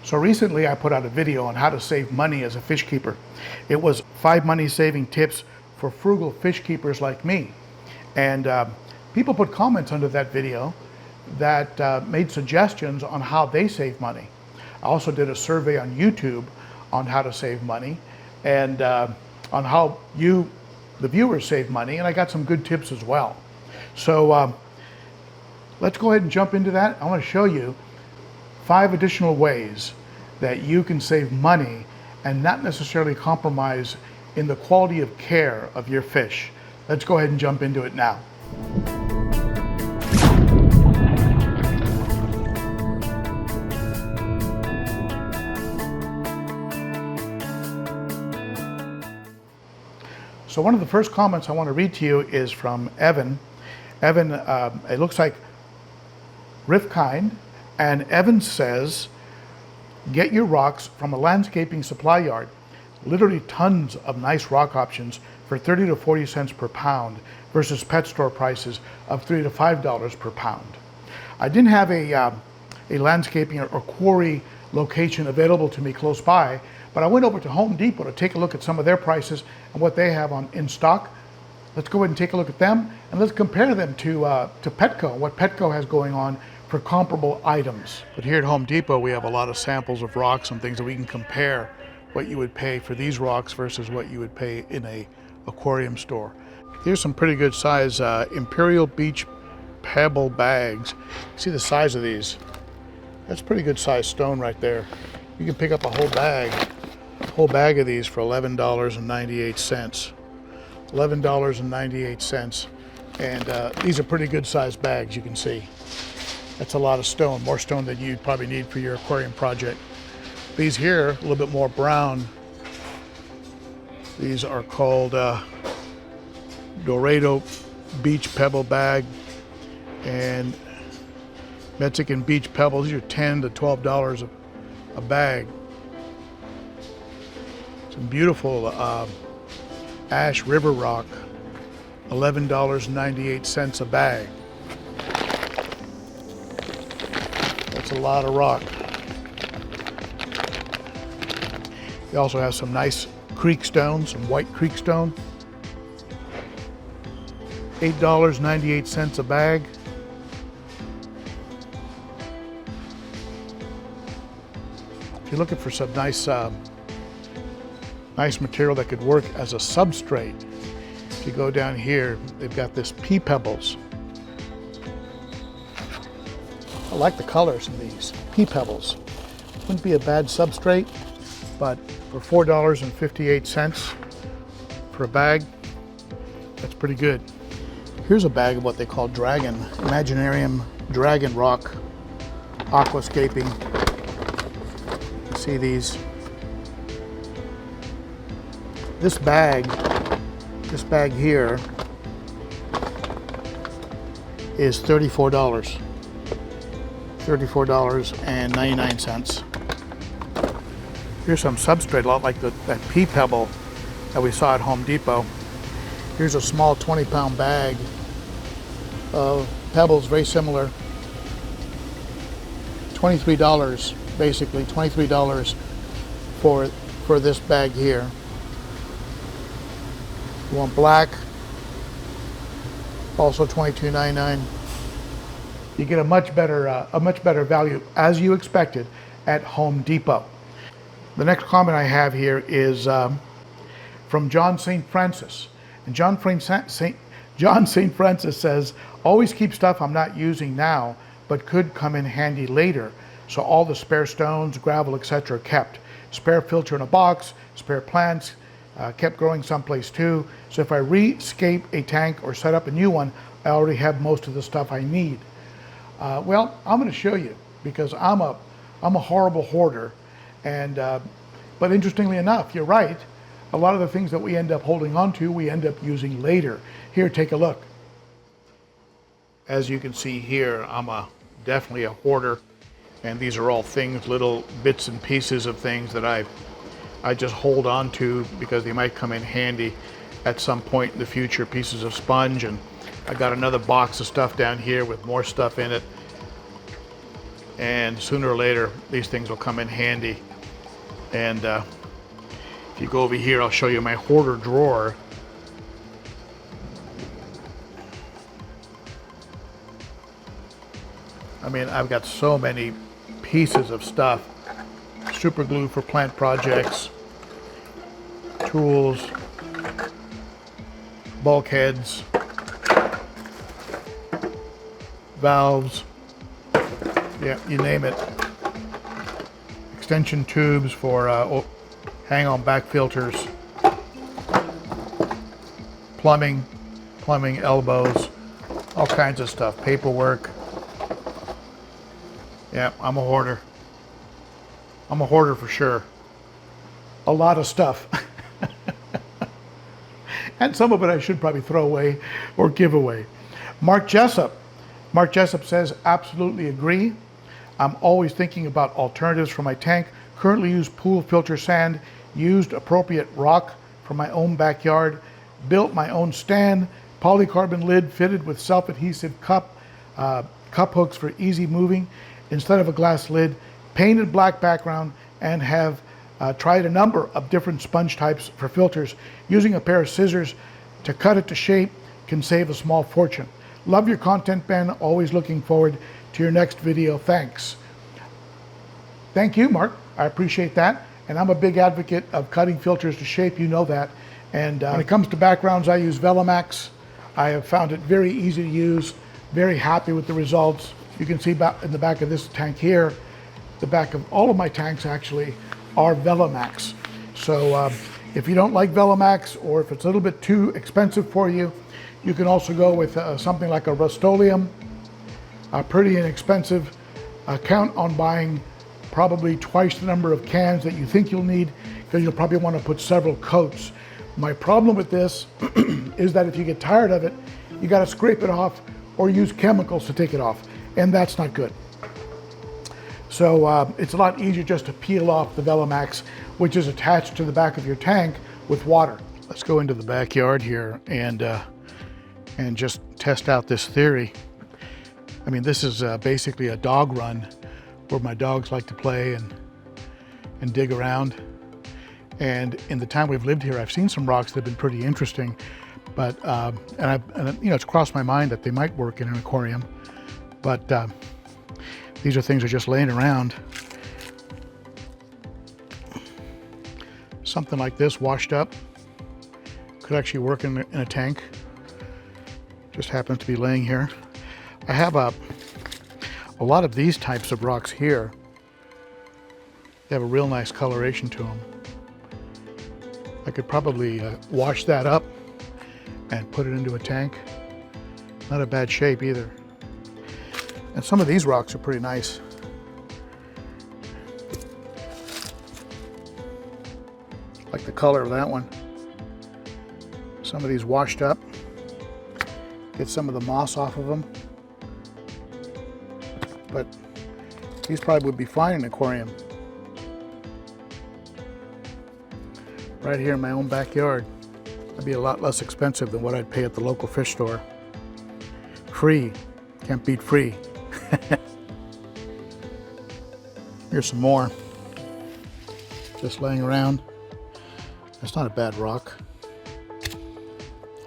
So recently I put out a video on how to save money as a fish keeper. It was 5 money saving tips for frugal fish keepers like me. And people put comments under that video that made suggestions on how they save money. I also did a survey on YouTube on how to save money and on how you, the viewers, save money, and I got some good tips as well. So let's go ahead and jump into that. I want to show you 5 additional ways that you can save money and not necessarily compromise in the quality of care of your fish. Let's go ahead and jump into it now. So one of the first comments I want to read to you is from Evan. Evan, it looks like Rifkind, and Evan says, get your rocks from a landscaping supply yard. Literally tons of nice rock options for 30 to 40 cents per pound versus pet store prices of $3 to $5 per pound. I didn't have a landscaping or quarry location available to me close by, but I went over to Home Depot to take a look at some of their prices and what they have in stock. Let's go ahead and take a look at them, and let's compare them to PetCo, what PetCo has going on for comparable items. But here at Home Depot, we have a lot of samples of rocks and things that we can compare what you would pay for these rocks versus what you would pay in a aquarium store. Here's some pretty good size Imperial Beach pebble bags. See the size of these? That's pretty good size stone right there. You can pick up a whole bag of these for $11.98. $11.98. And these are pretty good sized bags, you can see. That's a lot of stone, more stone than you'd probably need for your aquarium project. These here, a little bit more brown. These are called Dorado Beach Pebble Bag and Mexican Beach Pebbles. These are $10 to $12 a bag. Some beautiful Ash River rock, $11.98 a bag. That's a lot of rock. They also have some nice creek stone, some white creek stone. $8.98 a bag. If you're looking for some nice material that could work as a substrate, if you go down here, they've got this pea pebbles. I like the colors in these pea pebbles. Wouldn't be a bad substrate, but for $4.58 for a bag, that's pretty good. Here's a bag of what they call dragon, Imaginarium Dragon Rock Aquascaping. You see these. This bag here is $34. $34.99. Here's some substrate, a lot like that pea pebble that we saw at Home Depot. Here's a small 20-pound bag of pebbles, very similar. $23, basically $23 for this bag here. You want black, also $22.99. You get a much better value, as you expected, at Home Depot. The next comment I have here is from John St. Francis. And John St. Francis says, always keep stuff I'm not using now, but could come in handy later. So all the spare stones, gravel, etc. kept. Spare filter in a box, spare plants, kept growing someplace too. So if I rescape a tank or set up a new one, I already have most of the stuff I need. Well, I'm going to show you, because I'm a horrible hoarder, and but interestingly enough, you're right. A lot of the things that we end up holding on to, we end up using later. Here, take a look. As you can see here, I'm definitely a hoarder, and these are all things, little bits and pieces of things that I just hold on to because they might come in handy at some point in the future. Pieces of sponge, and I got another box of stuff down here with more stuff in it. and sooner or later these things will come in handy. And if you go over here, I'll show you my hoarder drawer. I mean, I've got so many pieces of stuff. Super glue for plant projects, tools, bulkheads, valves, yeah, you name it. Extension tubes for hang-on back filters, plumbing elbows, all kinds of stuff, paperwork. Yeah, I'm a hoarder. I'm a hoarder for sure. A lot of stuff. And some of it I should probably throw away or give away. Mark Jessup. Mark Jessup says, absolutely agree. I'm always thinking about alternatives for my tank. Currently use pool filter sand, used appropriate rock from my own backyard, built my own stand, polycarbon lid fitted with self-adhesive cup hooks for easy moving instead of a glass lid, painted black background, and have tried a number of different sponge types for filters. Using a pair of scissors to cut it to shape can save a small fortune. Love your content, Ben. Always looking forward to your next video. Thanks. Thank you, Mark. I appreciate that. And I'm a big advocate of cutting filters to shape. You know that. And when it comes to backgrounds, I use Velamax. I have found it very easy to use. Very happy with the results. You can see in the back of this tank here, the back of all of my tanks actually are Velamax. So if you don't like Velamax, or if it's a little bit too expensive for you, you can also go with something like a Rust-Oleum, pretty inexpensive. Count on buying probably twice the number of cans that you think you'll need, because you'll probably want to put several coats. My problem with this is that if you get tired of it, you got to scrape it off or use chemicals to take it off, and that's not good. So it's a lot easier just to peel off the Velamax, which is attached to the back of your tank with water. Let's go into the backyard here and just test out this theory. I mean, this is basically a dog run where my dogs like to play and dig around. And in the time we've lived here, I've seen some rocks that have been pretty interesting, but and you know, it's crossed my mind that they might work in an aquarium, but these are things that are just laying around. Something like this washed up could actually work in a tank. Just happens to be laying here. I have a lot of these types of rocks here. They have a real nice coloration to them. I could probably wash that up and put it into a tank. Not a bad shape either. And some of these rocks are pretty nice. Like the color of that one. Some of these washed up. Get some of the moss off of them. But these probably would be fine in an aquarium. Right here in my own backyard. That'd be a lot less expensive than what I'd pay at the local fish store. Free. Can't beat free. Here's some more. Just laying around. That's not a bad rock.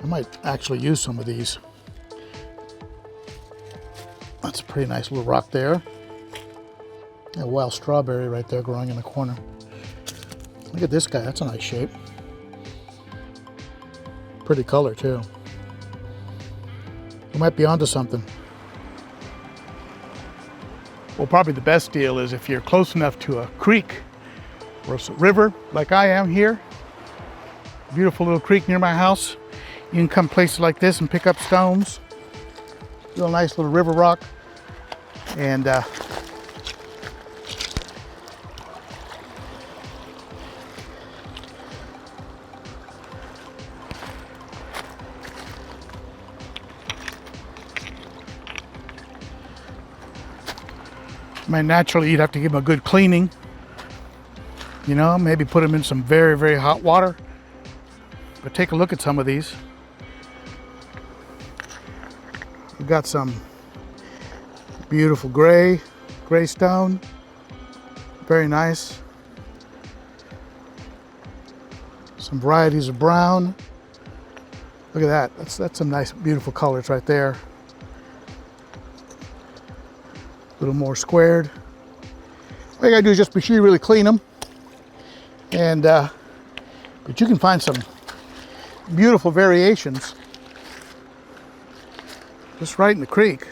I might actually use some of these. That's a pretty nice little rock there. A wild strawberry right there growing in the corner. Look at this guy, that's a nice shape. Pretty color too. We might be onto something. Well, probably the best deal is if you're close enough to a creek or a river like I am here. Beautiful little creek near my house. You can come places like this and pick up stones. Real nice little river rock. And naturally you'd have to give them a good cleaning. You know, maybe put them in some very, very hot water. But take a look at some of these. We've got some beautiful gray, Gray stone, very nice. Some varieties of brown. Look at that, that's some nice, beautiful colors right there. A little more squared. All you gotta do is just be sure you really clean them. And, but you can find some beautiful variations just right in the creek.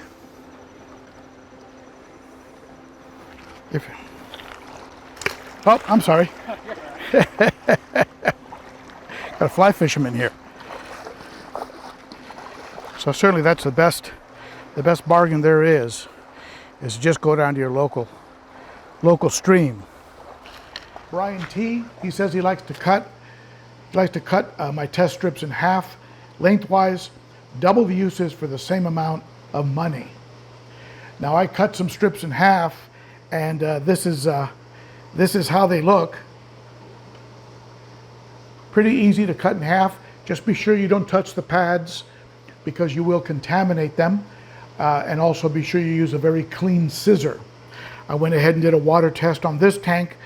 Oh, I'm sorry. Got a fly fisherman here. So certainly that's the best bargain there is just go down to your local stream. Brian T, he says he likes to cut my test strips in half, lengthwise, double the uses for the same amount of money. Now I cut some strips in half, and this is how they look. Pretty easy to cut in half. Just be sure you don't touch the pads because you will contaminate them, and also be sure you use a very clean scissor. I went ahead and did a water test on this tank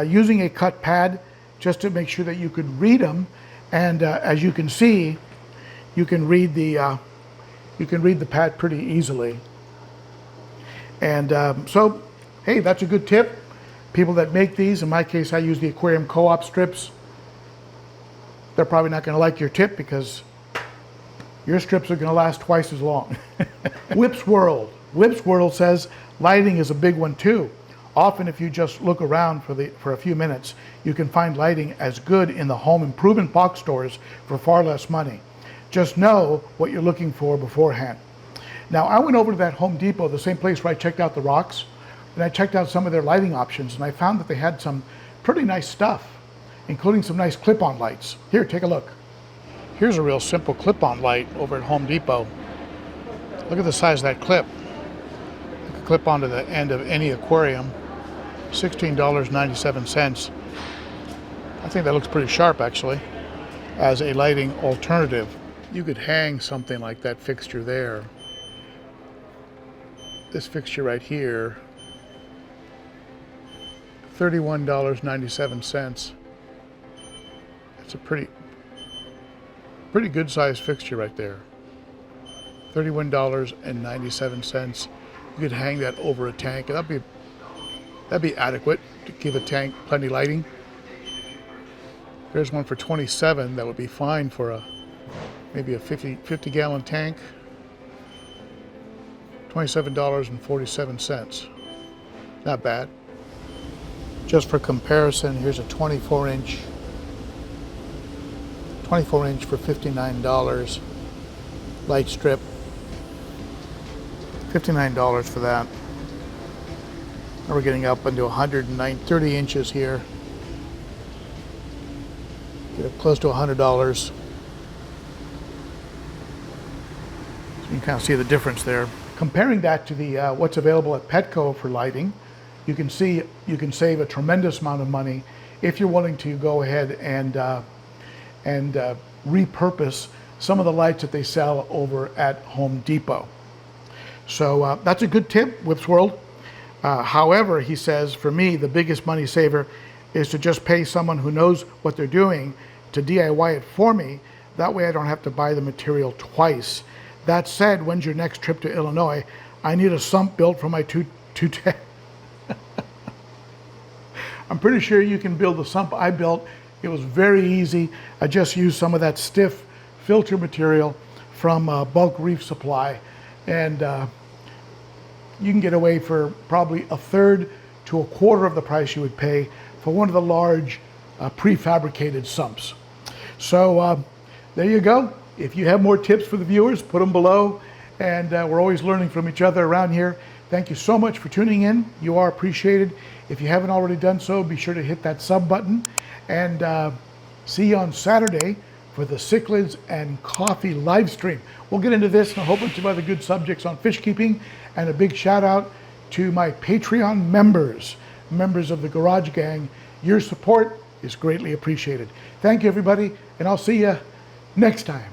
using a cut pad just to make sure that you could read them, and as you can see, you can read the pad pretty easily. And so, hey, that's a good tip. People that make these, in my case, I use the aquarium co-op strips. They're probably not going to like your tip because your strips are going to last twice as long. Whip's World. Whip's World says lighting is a big one too. Often if you just look around for a few minutes, you can find lighting as good in the home improvement box stores for far less money. Just know what you're looking for beforehand. Now I went over to that Home Depot, the same place where I checked out the rocks, and I checked out some of their lighting options, and I found that they had some pretty nice stuff, including some nice clip-on lights. Here, take a look. Here's a real simple clip-on light over at Home Depot. Look at the size of that clip. You can clip onto the end of any aquarium. $16.97. I think that looks pretty sharp actually as a lighting alternative. You could hang something like that fixture there. This fixture right here, $31.97. It's a pretty good sized fixture right there. $31.97. You could hang that over a tank, and that'd be adequate to give a tank plenty of lighting. There's one for $27 that would be fine for maybe a 50 gallon tank. $27.47. Not bad. Just for comparison, here's a 24 inch for $59. Light strip. $59 for that. Now we're getting up into 30 inches here. Get up close to $100. So you can kind of see the difference there. Comparing that to the what's available at PetCo for lighting, you can see you can save a tremendous amount of money if you're willing to go ahead and repurpose some of the lights that they sell over at Home Depot. So that's a good tip, Whip's World. However, he says, for me, the biggest money saver is to just pay someone who knows what they're doing to DIY it for me. That way I don't have to buy the material twice. That said, when's your next trip to Illinois? I need a sump built for my 210. I'm pretty sure you can build the sump I built. It was very easy. I just used some of that stiff filter material from Bulk Reef Supply, and you can get away for probably a third to a quarter of the price you would pay for one of the large prefabricated sumps. So there you go. If you have more tips for the viewers, put them below, and we're always learning from each other around here. Thank you so much for tuning in. You are appreciated. If you haven't already done so, be sure to hit that sub button, and see you on Saturday for the Cichlids and Coffee live stream. We'll get into this and a whole bunch of other good subjects on fish keeping, and a big shout out to my Patreon members of the Garage Gang. Your support is greatly appreciated. Thank you, everybody, and I'll see you next time.